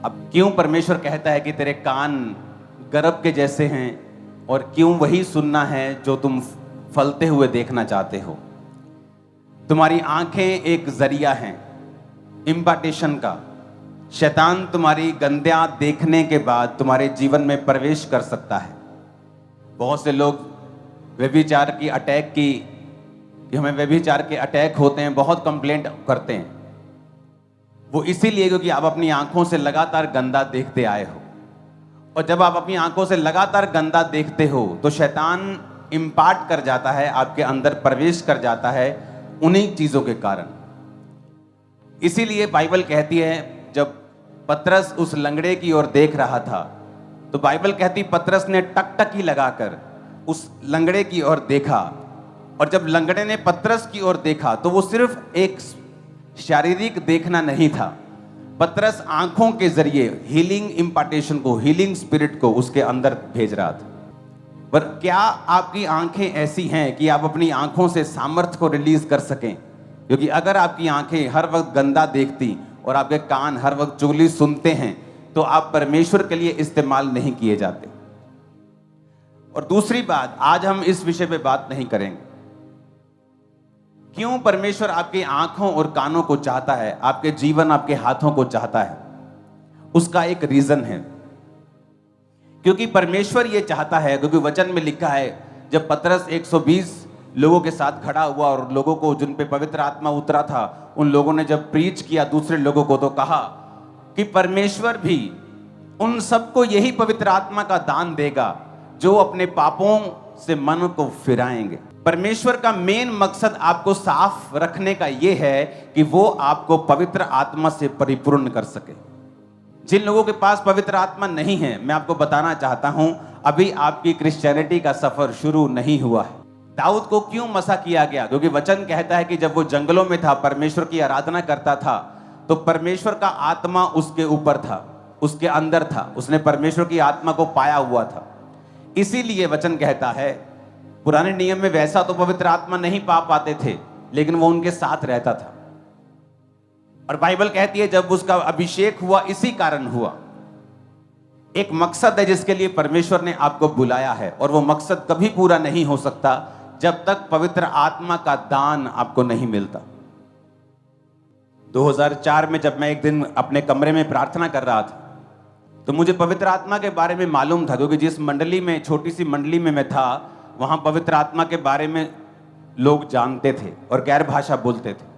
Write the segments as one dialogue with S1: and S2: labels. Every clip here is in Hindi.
S1: अब क्यों परमेश्वर कहता है कि तेरे कान गरब के जैसे हैं, और क्यों वही सुनना है जो तुम फलते हुए देखना चाहते हो। तुम्हारी आंखें एक जरिया हैं इम्पार्टेशन का। शैतान तुम्हारी गंदियां देखने के बाद तुम्हारे जीवन में प्रवेश कर सकता है। बहुत से लोग व्यभिचार की अटैक की कि हमें व्यभिचार के अटैक होते हैं, बहुत कंप्लेंट करते हैं। वो इसीलिए क्योंकि आप अपनी आंखों से लगातार गंदा देखते आए हो, और जब आप अपनी आंखों से लगातार गंदा देखते हो तो शैतान इम्पार्ट कर जाता है, आपके अंदर प्रवेश कर जाता है उन्हीं चीजों के कारण। इसीलिए बाइबल कहती है, जब पतरस उस लंगड़े की ओर देख रहा था तो बाइबल कहती पतरस ने टकटकी लगाकर उस लंगड़े की ओर देखा, और जब लंगड़े ने पतरस की ओर देखा तो वो सिर्फ एक शारीरिक देखना नहीं था। पतरस आंखों के जरिए हीलिंग इम्पार्टेशन को, हीलिंग स्पिरिट को उसके अंदर भेज रहा था। पर क्या आपकी आंखें ऐसी हैं कि आप अपनी आंखों से सामर्थ्य को रिलीज कर सकें? क्योंकि अगर आपकी आंखें हर वक्त गंदा देखती और आपके कान हर वक्त चुगली सुनते हैं तो आप परमेश्वर के लिए इस्तेमाल नहीं किए जाते। और दूसरी बात, आज हम इस विषय पे बात नहीं करेंगे। क्यों परमेश्वर आपकी आंखों और कानों को चाहता है, आपके जीवन, आपके हाथों को चाहता है? उसका एक रीजन है। क्योंकि परमेश्वर ये चाहता है, क्योंकि वचन में लिखा है, जब पतरस 120 लोगों के साथ खड़ा हुआ और लोगों को, जिन पे पवित्र आत्मा उतरा था, उन लोगों ने जब प्रीच किया दूसरे लोगों को, तो कहा कि परमेश्वर भी उन सबको यही पवित्र आत्मा का दान देगा जो अपने पापों से मन को फिराएंगे। परमेश्वर का मेन मकसद आपको साफ रखने का यह है कि वो आपको पवित्र आत्मा से परिपूर्ण कर सके। जिन लोगों के पास पवित्र आत्मा नहीं है, मैं आपको बताना चाहता हूं, अभी आपकी क्रिश्चियनिटी का सफर शुरू नहीं हुआ है। दाऊद को क्यों मसा किया गया? क्योंकि वचन कहता है कि जब वो जंगलों में था, परमेश्वर की आराधना करता था, तो परमेश्वर का आत्मा उसके ऊपर था, उसके अंदर था, उसने परमेश्वर की आत्मा को पाया हुआ था। इसीलिए वचन कहता है, पुराने नियम में वैसा तो पवित्र आत्मा नहीं पा पाते थे, लेकिन वो उनके साथ रहता था। और बाइबल कहती है जब उसका अभिषेक हुआ, इसी कारण हुआ। एक मकसद है जिसके लिए परमेश्वर ने आपको बुलाया है, और वो मकसद कभी पूरा नहीं हो सकता जब तक पवित्र आत्मा का दान आपको नहीं मिलता। 2004 में जब मैं एक दिन अपने कमरे में प्रार्थना कर रहा था, तो मुझे पवित्र आत्मा के बारे में मालूम था, क्योंकि जिस मंडली में, छोटी सी मंडली में मैं था, वहां पवित्र आत्मा के बारे में लोग जानते थे और गैर भाषा बोलते थे।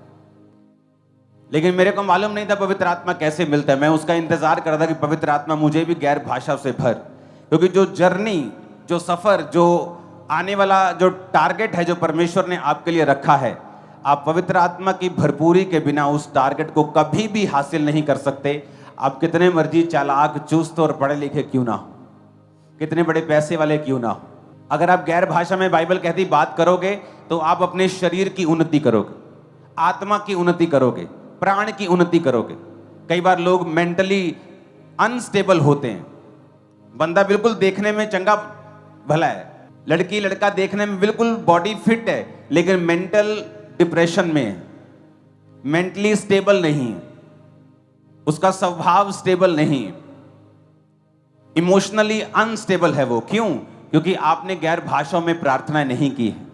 S1: लेकिन मेरे को मालूम नहीं था पवित्र आत्मा कैसे मिलता है। मैं उसका इंतजार कर रहा था कि पवित्र आत्मा मुझे भी गैर भाषा से भर, क्योंकि जो जर्नी, जो सफर, जो आने वाला जो टारगेट है जो परमेश्वर ने आपके लिए रखा है, आप पवित्र आत्मा की भरपूरी के बिना उस टारगेट को कभी भी हासिल नहीं कर सकते। आप कितने मर्जी चालाक, चुस्त और पढ़े लिखे क्यों ना हो, कितने बड़े पैसे वाले क्यों ना हो, अगर आप गैर भाषा में, बाइबल कहती, बात करोगे तो आप अपने शरीर की उन्नति करोगे, आत्मा की उन्नति करोगे, प्राण की उन्नति करोगे। कई बार लोग मेंटली अनस्टेबल होते हैं। बंदा बिल्कुल देखने में चंगा भला है, लड़की लड़का देखने में बिल्कुल बॉडी फिट है, लेकिन मेंटल डिप्रेशन में है, मेंटली स्टेबल नहीं है, उसका स्वभाव स्टेबल नहीं है, इमोशनली अनस्टेबल है वो। क्यों? क्योंकि आपने गैर भाषाओं में प्रार्थना नहीं की है।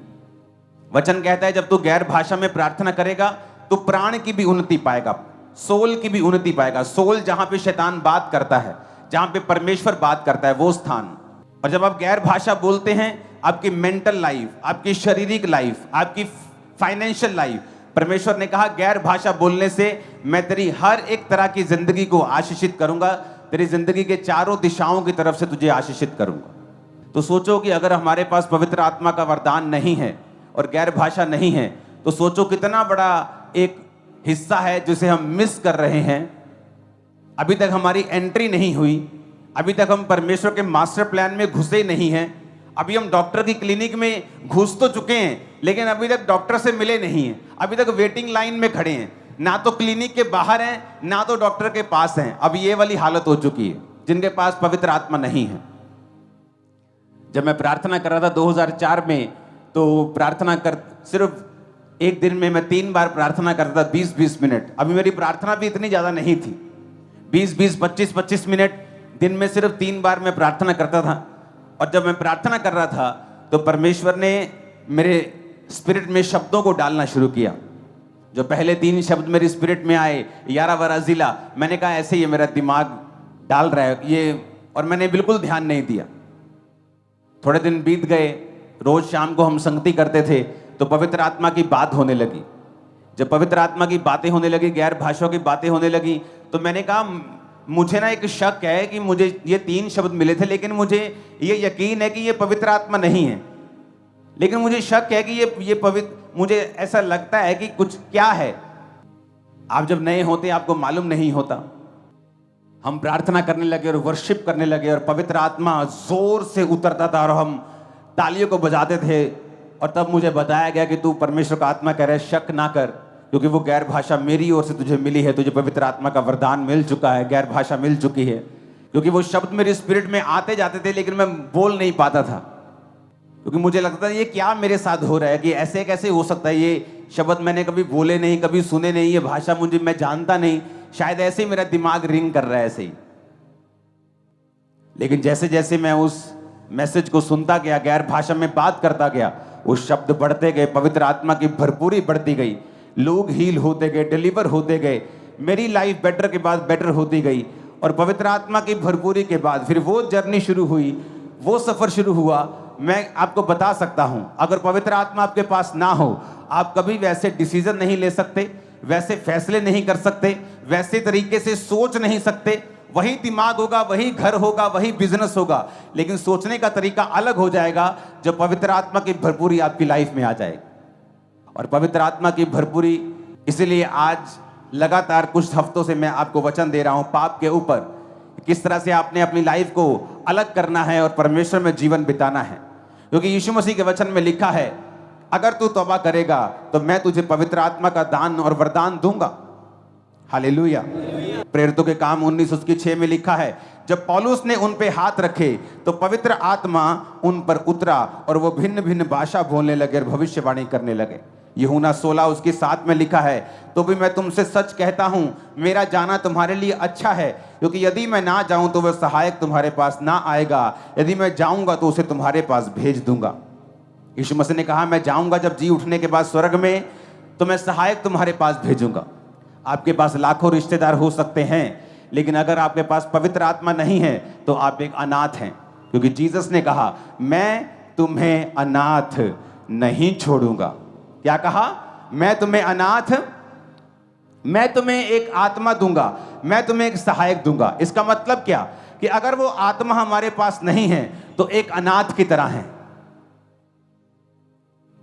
S1: वचन कहता है जब तू गैर भाषा में प्रार्थना करेगा तो प्राण की भी उन्नति पाएगा, सोल की भी उन्नति पाएगा। सोल जहां पे शैतान बात करता है, जहां पे परमेश्वर बात करता है, वो स्थान। और जब आप गैर भाषा बोलते हैं, आपकी मेंटल लाइफ, आपकी शारीरिक लाइफ, आपकी फाइनेंशियल लाइफ, परमेश्वर ने कहा गैर भाषा बोलने से मैं तेरी हर एक तरह की जिंदगी को आशीषित करूंगा, तेरी जिंदगी के चारों दिशाओं की तरफ से तुझे आशीषित करूंगा। तो सोचो कि अगर हमारे पास पवित्र आत्मा का वरदान नहीं है और गैर भाषा नहीं है, तो सोचो कितना बड़ा एक हिस्सा है जिसे हम मिस कर रहे हैं। अभी तक हमारी एंट्री नहीं हुई, अभी तक हम परमेश्वर के मास्टर प्लान में घुसे नहीं हैं। अभी हम डॉक्टर की क्लिनिक में घुस तो चुके हैं, लेकिन अभी तक डॉक्टर से मिले नहीं हैं, अभी तक वेटिंग लाइन में खड़े हैं, ना तो क्लिनिक के बाहर हैं, ना तो डॉक्टर के पास हैं। अब ये वाली हालत हो चुकी है जिनके पास पवित्र आत्मा नहीं है। जब मैं प्रार्थना कर रहा था 2004 में, तो प्रार्थना कर, सिर्फ एक दिन में मैं 3 बार प्रार्थना करता था, 20-20 मिनट। अभी मेरी प्रार्थना भी इतनी ज्यादा नहीं थी, 20-20, 25-25 मिनट दिन में सिर्फ 3 बार मैं प्रार्थना करता था। और जब मैं प्रार्थना कर रहा था तो परमेश्वर ने मेरे स्पिरिट में शब्दों को डालना शुरू किया। जो पहले 3 शब्द मेरे स्पिरिट में आए, यारा वरा जिला, मैंने कहा ऐसे ही मेरा दिमाग डाल रहा है ये, और मैंने बिल्कुल ध्यान नहीं दिया। थोड़े दिन बीत गए, रोज शाम को हम संगति करते थे तो पवित्र आत्मा की बात होने लगी। जब पवित्र आत्मा की बातें होने लगी, गैर भाषाओं की बातें होने लगी, तो मैंने कहा मुझे ना एक शक है कि मुझे ये 3 शब्द मिले थे, लेकिन मुझे ये यकीन है कि ये पवित्र आत्मा नहीं है। लेकिन मुझे शक है कि ये पवित्र, मुझे ऐसा लगता है कि कुछ क्या है। आप जब नए होते आपको मालूम नहीं होता। हम प्रार्थना करने लगे और वर्शिप करने लगे और पवित्र आत्मा जोर से उतरता था और हम तालियों को बजाते थे। और तब मुझे बताया गया कि तू परमेश्वर का आत्मा कह रहा है, शक ना कर, क्योंकि वो गैर भाषा मेरी ओर से तुझे मिली है, तुझे पवित्र आत्मा का वरदान मिल चुका है, गैर भाषा मिल चुकी है। क्योंकि वो शब्द मेरे स्पिरिट में आते जाते थे, लेकिन मैं बोल नहीं पाता था, क्योंकि मुझे लगता था ये क्या मेरे साथ हो रहा है, कि ऐसे कैसे हो सकता है, ये शब्द मैंने कभी बोले नहीं, कभी सुने नहीं, ये भाषा मुझे, मैं जानता नहीं, शायद ऐसे ही मेरा दिमाग रिंग कर रहा है ऐसे ही। लेकिन जैसे जैसे मैं उस मैसेज को सुनता गया, गैर भाषा में बात करता गया, वो शब्द बढ़ते गए, पवित्र आत्मा की भरपूरी बढ़ती गई, लोग हील होते गए, डिलीवर होते गए, मेरी लाइफ बेटर के बाद बेटर होती गई। और पवित्र आत्मा की भरपूरी के बाद फिर वो जर्नी शुरू हुई, वो सफर शुरू हुआ। मैं आपको बता सकता हूं, अगर पवित्र आत्मा आपके पास ना हो, आप कभी वैसे डिसीजन नहीं ले सकते, वैसे फैसले नहीं कर सकते, वैसे तरीके से सोच नहीं सकते। वही दिमाग होगा, वही घर होगा, वही बिजनेस होगा, लेकिन सोचने का तरीका अलग हो जाएगा जब पवित्र आत्मा की भरपूरी आपकी लाइफ में आ जाएगी। और पवित्र आत्मा की भरपूरी, इसलिए आज लगातार कुछ हफ्तों से मैं आपको वचन दे रहा हूं पाप के ऊपर, किस तरह से आपने अपनी लाइफ को अलग करना है और परमेश्वर में जीवन बिताना है। क्योंकि यीशु मसीह के वचन में लिखा है, अगर तू तौबा करेगा तो मैं तुझे पवित्र आत्मा का दान और वरदान दूंगा। हालेलुया। प्रेरितों के काम 19:6 में लिखा है, जब पौलुस ने उन पे हाथ रखे तो पवित्र आत्मा उन पर उतरा और वो भिन्न भिन्न भाषा बोलने लगे और भविष्यवाणी करने लगे। यूहन्ना 16:7 में लिखा है, तो भी मैं तुमसे सच कहता हूं, मेरा जाना तुम्हारे लिए अच्छा है, क्योंकि यदि मैं ना जाऊं तो वह सहायक तुम्हारे पास ना आएगा, यदि मैं जाऊंगा तो उसे तुम्हारे पास भेज दूंगा। यीशु मसीह ने कहा, मैं जाऊंगा जब जी उठने के बाद स्वर्ग में, तो मैं सहायक तुम्हारे पास भेजूंगा। आपके पास लाखों रिश्तेदार हो सकते हैं, लेकिन अगर आपके पास पवित्र आत्मा नहीं है तो आप एक अनाथ हैं, क्योंकि जीसस ने कहा, मैं तुम्हें अनाथ नहीं छोड़ूंगा। क्या कहा? मैं तुम्हें अनाथ, मैं तुम्हें एक आत्मा दूंगा, मैं तुम्हें एक सहायक दूंगा। इसका मतलब क्या? कि अगर वो आत्मा हमारे पास नहीं है तो एक अनाथ की तरह है।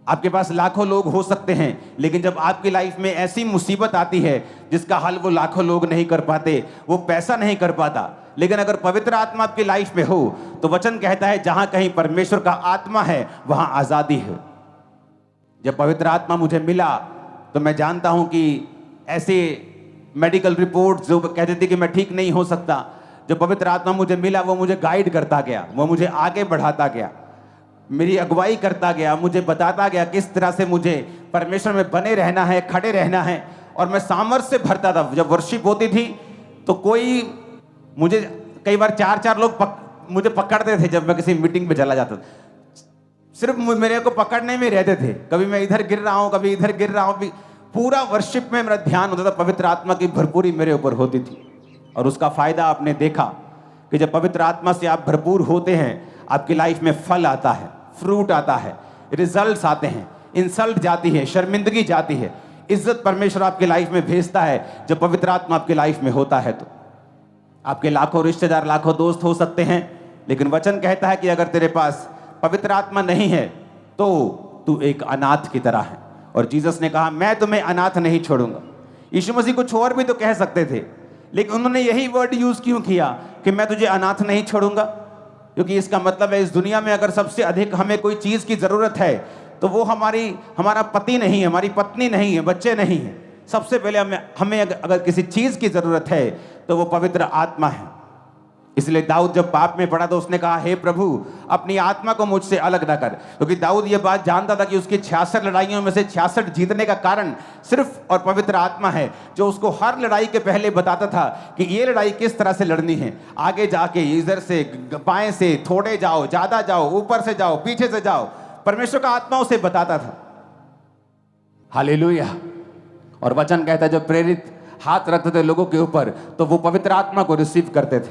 S1: आपके पास लाखों लोग हो सकते हैं, लेकिन जब आपकी लाइफ में ऐसी मुसीबत आती है जिसका हल वो लाखों लोग नहीं कर पाते, वो पैसा नहीं कर पाता, लेकिन अगर पवित्र आत्मा आपकी लाइफ में हो तो वचन कहता है, जहां कहीं परमेश्वर का आत्मा है वहां आजादी है। जब पवित्र आत्मा मुझे मिला तो मैं जानता हूं कि ऐसे मेडिकल रिपोर्ट जो कहते थे कि मैं ठीक नहीं हो सकता, जब पवित्र आत्मा मुझे मिला वो मुझे गाइड करता गया, वो मुझे आगे बढ़ाता गया, मेरी अगुवाई करता गया, मुझे बताता गया किस तरह से मुझे परमेश्वर में बने रहना है, खड़े रहना है। और मैं सामर्थ्य से भरता था। जब वर्शिप होती थी तो कोई मुझे, कई बार 4-4 लोग मुझे पकड़ते थे जब मैं किसी मीटिंग पे चला जाता था, सिर्फ मेरे को पकड़ने में रहते थे। कभी मैं इधर गिर रहा हूं, कभी इधर गिर रहा हूं, पूरा वर्शिप में मेरा ध्यान होता था, पवित्र आत्मा की भरपूरी मेरे ऊपर होती थी। और उसका फायदा आपने देखा कि जब पवित्र आत्मा से आप भरपूर होते हैं, आपकी लाइफ में फल आता है, फ्रूट आता है, रिजल्ट्स आते हैं, इंसल्ट जाती है, शर्मिंदगी जाती है, इज्जत परमेश्वर आपकी लाइफ में भेजता है। जब पवित्र आत्मा आपकी लाइफ में होता है तो आपके लाखों रिश्तेदार, लाखों दोस्त हो सकते हैं, लेकिन वचन कहता है कि अगर तेरे पास पवित्र आत्मा नहीं है तो तू एक अनाथ की तरह है। और जीसस ने कहा, मैं तुम्हें अनाथ नहीं छोड़ूंगा। यीशु मसीह कुछ और भी तो कह सकते थे, लेकिन उन्होंने यही वर्ड यूज क्यों किया कि मैं तुझे अनाथ नहीं छोड़ूंगा? क्योंकि इसका मतलब है, इस दुनिया में अगर सबसे अधिक हमें कोई चीज की जरूरत है तो वो हमारा पति नहीं है, हमारी पत्नी नहीं है, बच्चे नहीं है। सबसे पहले हमें अगर किसी चीज की जरूरत है तो वो पवित्र आत्मा है। इसलिए दाऊद जब पाप में पड़ा तो उसने कहा, हे प्रभु अपनी आत्मा को मुझसे अलग ना कर, क्योंकि दाऊद ये बात जानता था कि उसकी 66 लड़ाइयों में से 66 जीतने का कारण सिर्फ और पवित्र आत्मा है, जो उसको हर लड़ाई के पहले बताता था कि ये लड़ाई किस तरह से लड़नी है। आगे जाके इधर से बाएं से थोड़े जाओ, ज्यादा जाओ, ऊपर से जाओ, पीछे से जाओ, परमेश्वर का आत्मा उसे बताता था। हालेलुया। और वचन कहता है जब प्रेरित हाथ रखते थे लोगों के ऊपर तो वो पवित्र आत्मा को रिसीव करते थे।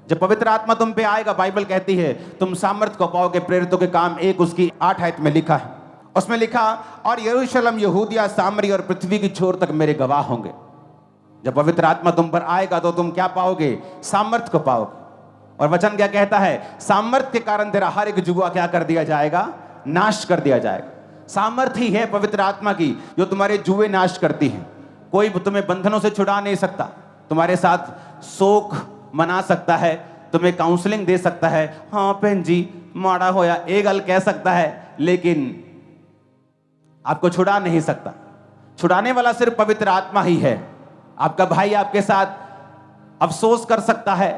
S1: जब पवित्र आत्मा तुम पे आएगा, बाइबल कहती है तुम सामर्थ को पाओगे। प्रेरितों के काम 1 उसकी 8 आयत में लिखा है, उसमें लिखा, और यरूशलेम, यहूदिया, सामरी और पृथ्वी की छोर तक मेरे गवाह होंगे। जब पवित्र आत्मा तुम पर आएगा तो तुम क्या पाओगे? सामर्थ को पाओगे। और वचन क्या कहता है? सामर्थ के कारण तेरा हर एक जुआ क्या कर दिया जाएगा? नाश कर दिया जाएगा। सामर्थ ही है पवित्र आत्मा की जो तुम्हारे जुए नाश करती है। कोई तुम्हें बंधनों से छुड़ा नहीं सकता। तुम्हारे साथ शोक मना सकता है, तुम्हें काउंसलिंग दे सकता है, हाँ बहन जी माड़ा होया, एक गल कह सकता है, लेकिन आपको छुड़ा नहीं सकता। छुड़ाने वाला सिर्फ पवित्र आत्मा ही है। आपका भाई आपके साथ अफसोस कर सकता है,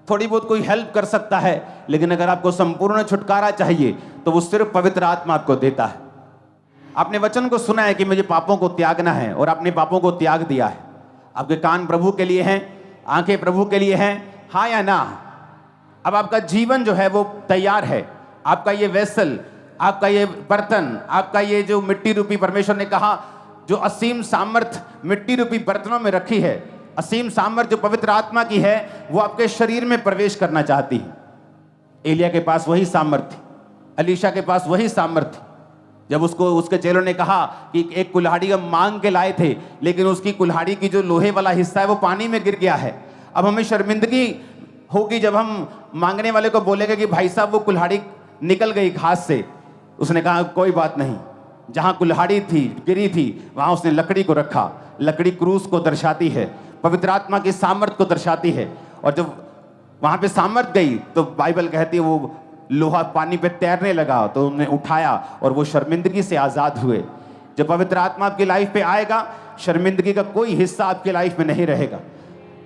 S1: थोड़ी बहुत कोई हेल्प कर सकता है, लेकिन अगर आपको संपूर्ण छुटकारा चाहिए तो वो सिर्फ पवित्र आत्मा आपको देता है। आपने वचन को सुना है कि मुझे पापों को त्यागना है और आपने पापों को त्याग दिया है। आपके कान प्रभु के लिए हैं, आंखें प्रभु के लिए हैं, हाँ या ना? अब आपका जीवन जो है वो तैयार है। आपका ये वेसल, आपका ये बर्तन, आपका ये जो मिट्टी रूपी, परमेश्वर ने कहा जो असीम सामर्थ मिट्टी रूपी बर्तनों में रखी है, असीम सामर्थ जो पवित्र आत्मा की है, वो आपके शरीर में प्रवेश करना चाहती है। एलिया के पास वही सामर्थ थी, अलीशा के पास वही सामर्थ थी। जब उसको उसके चेलों ने कहा कि एक कुल्हाड़ी हम मांग के लाए थे, लेकिन उसकी कुल्हाड़ी की जो लोहे वाला हिस्सा है वो पानी में गिर गया है, अब हमें शर्मिंदगी होगी जब हम मांगने वाले को बोलेंगे कि भाई साहब वो कुल्हाड़ी निकल गई घास से। उसने कहा कोई बात नहीं, जहां कुल्हाड़ी थी, गिरी थी, वहां उसने लकड़ी को रखा। लकड़ी क्रूस को दर्शाती है, पवित्र आत्मा की सामर्थ को दर्शाती है। और जब वहां पे सामर्थ गई तो बाइबल कहती है वो लोहा पानी पे तैरने लगा, तो उन्होंने उठाया और वो शर्मिंदगी से आजाद हुए। जब पवित्र आत्मा आपकी लाइफ पे आएगा, शर्मिंदगी का कोई हिस्सा आपकी लाइफ में नहीं रहेगा।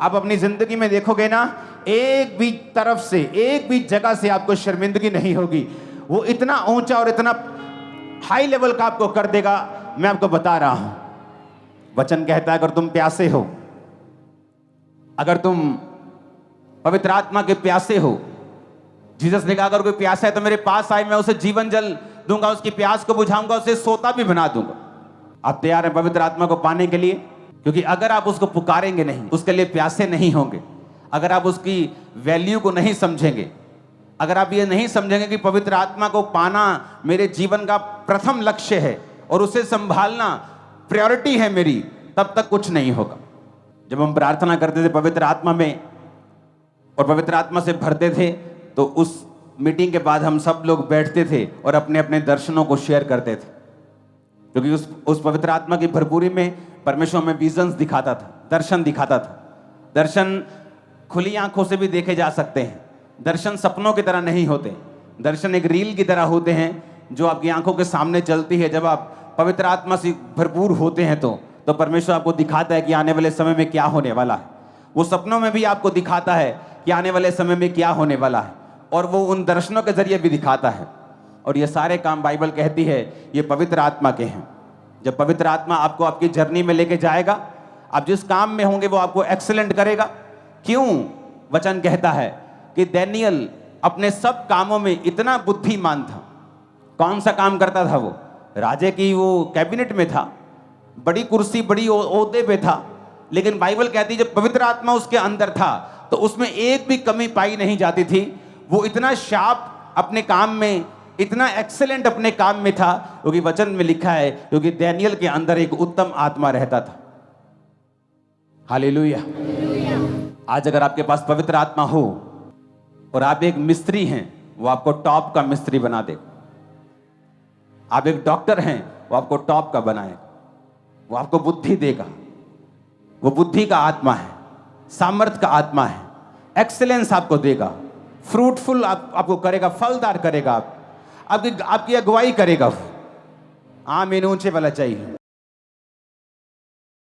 S1: आप अपनी जिंदगी में देखोगे ना, एक भी तरफ से, एक भी जगह से आपको शर्मिंदगी नहीं होगी। वो इतना ऊंचा और इतना हाई लेवल का आपको कर देगा, मैं आपको बता रहा हूं। वचन कहता है अगर तुम प्यासे हो, अगर तुम पवित्र आत्मा के प्यासे हो, जीसस ने कहा अगर कोई प्यासा है तो मेरे पास आए, मैं उसे जीवन जल दूंगा, उसकी प्यास को बुझाऊंगा, उसे सोता भी बना दूंगा। आप तैयार हैं पवित्र आत्मा को पाने के लिए? क्योंकि अगर आप उसको पुकारेंगे नहीं, उसके लिए प्यासे नहीं होंगे, अगर आप उसकी वैल्यू को नहीं समझेंगे, अगर आप ये नहीं समझेंगे कि पवित्र आत्मा को पाना मेरे जीवन का प्रथम लक्ष्य है और उसे संभालना प्रायोरिटी है मेरी, तब तक कुछ नहीं होगा। जब हम प्रार्थना करते थे पवित्र आत्मा में और पवित्र आत्मा से भरते थे, तो उस मीटिंग के बाद हम सब लोग बैठते थे और अपने अपने दर्शनों को शेयर करते थे, क्योंकि उस पवित्र आत्मा की भरपूरी में परमेश्वर में विजन्स दिखाता था, दर्शन दिखाता था। दर्शन खुली आंखों से भी देखे जा सकते हैं। दर्शन सपनों की तरह नहीं होते। दर्शन एक रील की तरह होते हैं जो आपकी आंखों के सामने चलती है। जब आप पवित्र आत्मा से भरपूर होते हैं तो परमेश्वर आपको दिखाता है कि आने वाले समय में क्या होने वाला है। वो सपनों में भी आपको दिखाता है कि आने वाले समय में क्या होने वाला है, और वो उन दर्शनों के जरिए भी दिखाता है। और ये सारे काम बाइबल कहती है ये पवित्र आत्मा के हैं। जब पवित्र आत्मा आपको आपकी जर्नी में लेके जाएगा, आप जिस काम में होंगे वो आपको एक्सीलेंट करेगा। क्यों? वचन कहता है कि दानियेल अपने सब कामों में इतना बुद्धिमान था। कौन सा काम करता था वो? राजे की वो कैबिनेट में था, बड़ी कुर्सी, बड़ी ओहदे पे था, लेकिन बाइबल कहती है जब पवित्र आत्मा उसके अंदर था तो उसमें एक भी कमी पाई नहीं जाती थी। वो इतना शार्प अपने काम में, इतना एक्सेलेंट अपने काम में था, क्योंकि वचन में लिखा है क्योंकि दानियेल के अंदर एक उत्तम आत्मा रहता था। हालेलुया। आज अगर आपके पास पवित्र आत्मा हो और आप एक मिस्त्री हैं, वो आपको टॉप का मिस्त्री बना देगा। आप एक डॉक्टर हैं, वो आपको टॉप का बनाएगा। वो आपको बुद्धि देगा। वो बुद्धि का आत्मा है, सामर्थ का आत्मा है, एक्सेलेंस आपको देगा, फ्रूटफुल आपको करेगा, फलदार करेगा, आपकी अगुवाई करेगा। आमीन। ऊंचे वाला चाहिए।